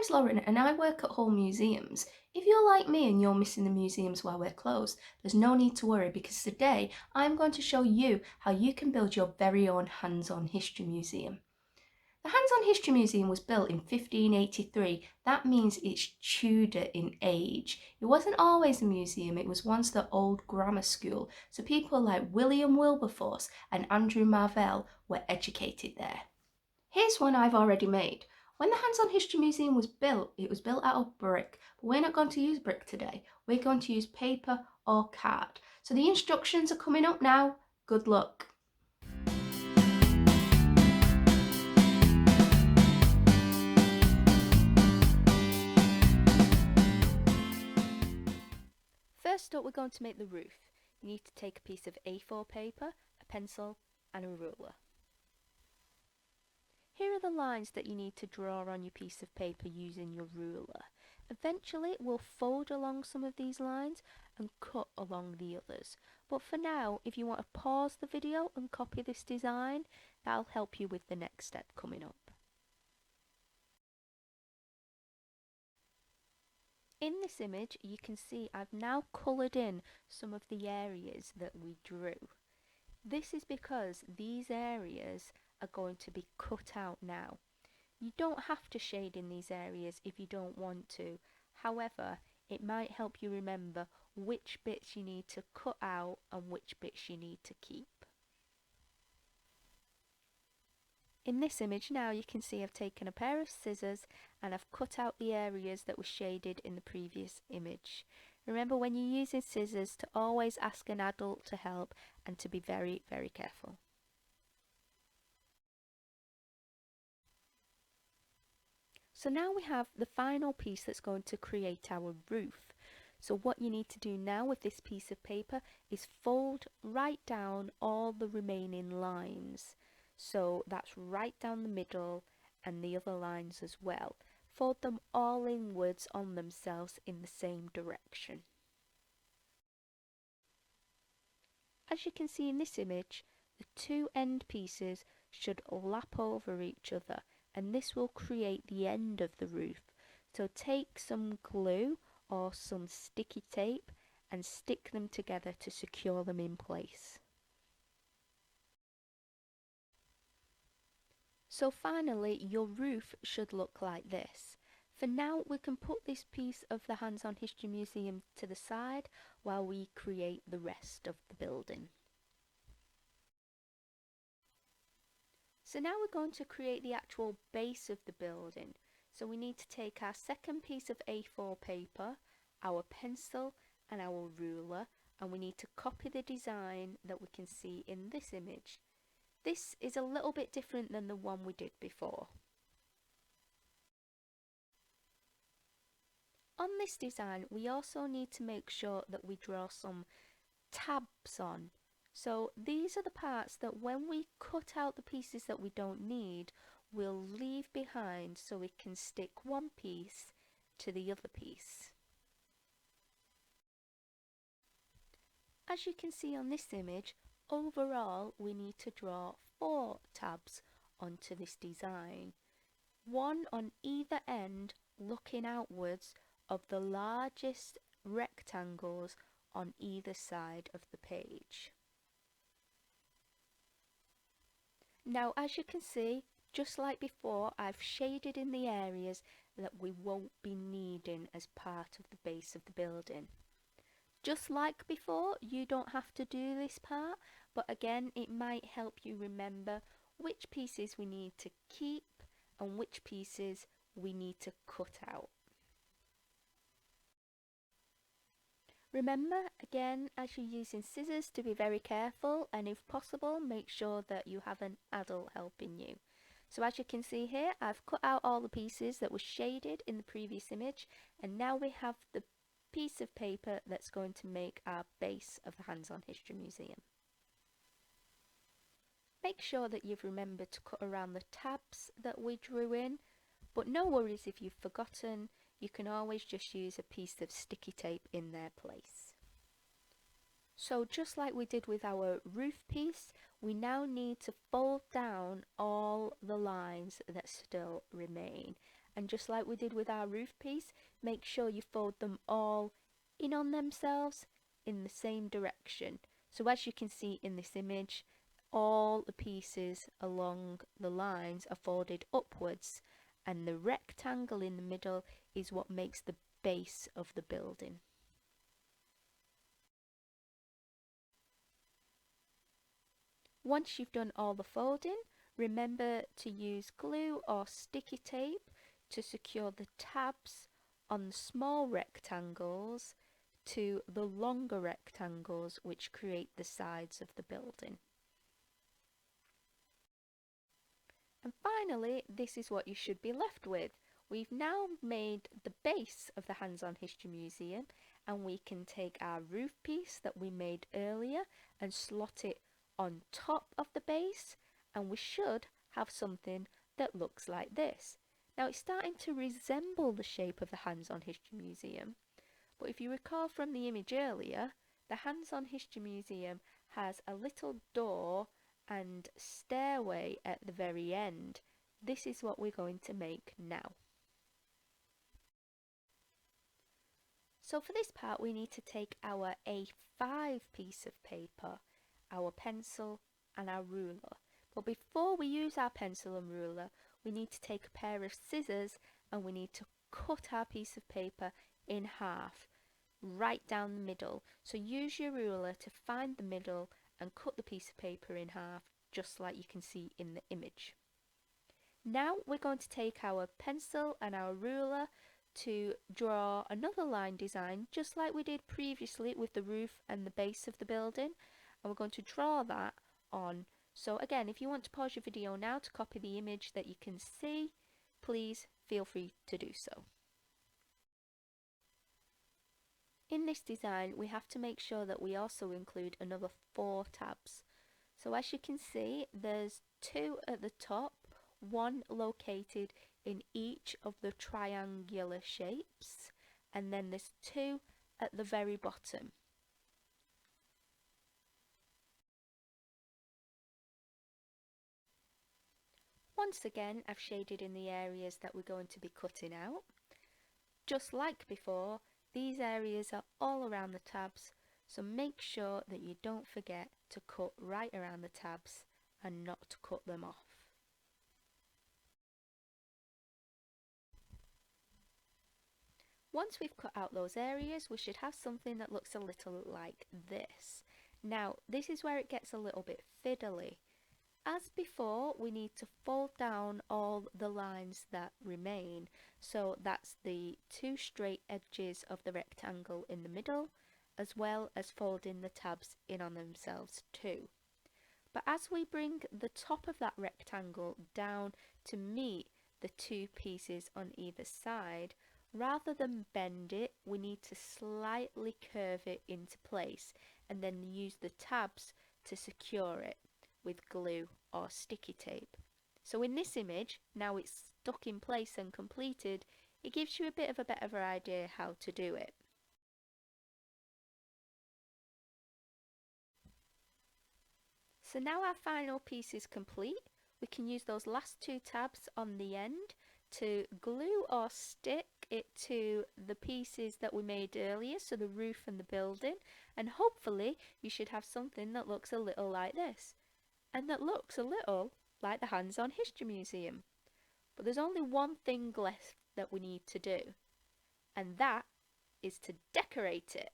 name's Lauren and I work at Hull Museums. If you're like me and you're missing the museums while we're closed, there's no need to worry because today I'm going to show you how you can build your very own hands-on history museum. The Hands-on History Museum was built in 1583. That means it's Tudor in age. It wasn't always a museum, it was once the old grammar school, so people like William Wilberforce and Andrew Marvell were educated there. Here's one I've already made. When the Hands-on History Museum was built, it was built out of brick, but we're not going to use brick today. We're going to use paper or card. So the instructions are coming up now. Good luck. First up, we're going to make the roof. You need to take a piece of A4 paper, a pencil and a ruler. Here are the lines that you need to draw on your piece of paper using your ruler. Eventually we'll fold along some of these lines and cut along the others. But for now, if you want to pause the video and copy this design, that'll help you with the next step coming up. In this image, you can see I've now coloured in some of the areas that we drew. This is because these areas are going to be cut out now. You don't have to shade in these areas if you don't want to. However, it might help you remember which bits you need to cut out and which bits you need to keep. In this image now you can see I've taken a pair of scissors and I've cut out the areas that were shaded in the previous image. Remember, when you're using scissors, to always ask an adult to help and to be very, very careful. So now we have the final piece that's going to create our roof. So what you need to do now with this piece of paper is fold right down all the remaining lines. So that's right down the middle and the other lines as well. Fold them all inwards on themselves in the same direction. As you can see in this image, the two end pieces should lap over each other, and this will create the end of the roof. So take some glue or some sticky tape and stick them together to secure them in place. So finally, your roof should look like this. For now, we can put this piece of the Hands-on History Museum to the side while we create the rest of the building. So now we're going to create the actual base of the building. So we need to take our second piece of A4 paper, our pencil and our ruler, and we need to copy the design that we can see in this image. This is a little bit different than the one we did before. On this design, we also need to make sure that we draw some tabs on. So these are the parts that when we cut out the pieces that we don't need, we'll leave behind so we can stick one piece to the other piece. As you can see on this image, overall we need to draw 4 tabs onto this design. One on either end looking outwards of the largest rectangles on either side of the page. Now, as you can see, just like before, I've shaded in the areas that we won't be needing as part of the base of the building. Just like before, you don't have to do this part, but again, it might help you remember which pieces we need to keep and which pieces we need to cut out. Remember, again, as you're using scissors, to be very careful, and if possible, make sure that you have an adult helping you. So as you can see here, I've cut out all the pieces that were shaded in the previous image, and now we have the piece of paper that's going to make our base of the Hands-on History Museum. Make sure that you've remembered to cut around the tabs that we drew in, but no worries if you've forgotten. You can always just use a piece of sticky tape in their place. So just like we did with our roof piece, we now need to fold down all the lines that still remain. And just like we did with our roof piece, make sure you fold them all in on themselves in the same direction. So as you can see in this image, all the pieces along the lines are folded upwards, and the rectangle in the middle is what makes the base of the building. Once you've done all the folding, remember to use glue or sticky tape to secure the tabs on the small rectangles to the longer rectangles which create the sides of the building. And finally, this is what you should be left with. We've now made the base of the Hands-On History Museum, and we can take our roof piece that we made earlier and slot it on top of the base, and we should have something that looks like this. Now it's starting to resemble the shape of the Hands-On History Museum, but if you recall from the image earlier, the Hands-On History Museum has a little door and stairway at the very end. This is what we're going to make now. So for this part we need to take our A5 piece of paper, our pencil and our ruler. But before we use our pencil and ruler, we need to take a pair of scissors and we need to cut our piece of paper in half, right down the middle. So use your ruler to find the middle and cut the piece of paper in half, just like you can see in the image. Now we're going to take our pencil and our ruler to draw another line design, just like we did previously with the roof and the base of the building, and we're going to draw that on. So again, if you want to pause your video now to copy the image that you can see, please feel free to do so. In this design, we have to make sure that we also include another 4 tabs. So as you can see, there's 2 at the top, 1 located in each of the triangular shapes, and then there's 2 at the very bottom. Once again, I've shaded in the areas that we're going to be cutting out. Just like before, these areas are all around the tabs, so make sure that you don't forget to cut right around the tabs and not to cut them off. Once we've cut out those areas, we should have something that looks a little like this. Now, this is where it gets a little bit fiddly. As before, we need to fold down all the lines that remain. So that's the 2 straight edges of the rectangle in the middle, as well as folding the tabs in on themselves too. But as we bring the top of that rectangle down to meet the 2 pieces on either side, rather than bend it, we need to slightly curve it into place and then use the tabs to secure it with glue or sticky tape. So in this image, now it's stuck in place and completed, it gives you a bit of a better idea how to do it. So now our final piece is complete. We can use those last 2 tabs on the end to glue or stick it to the pieces that we made earlier, so the roof and the building, and hopefully you should have something that looks a little like this, and that looks a little like the Hands-On History Museum. But there's only one thing left that we need to do, and that is to decorate it.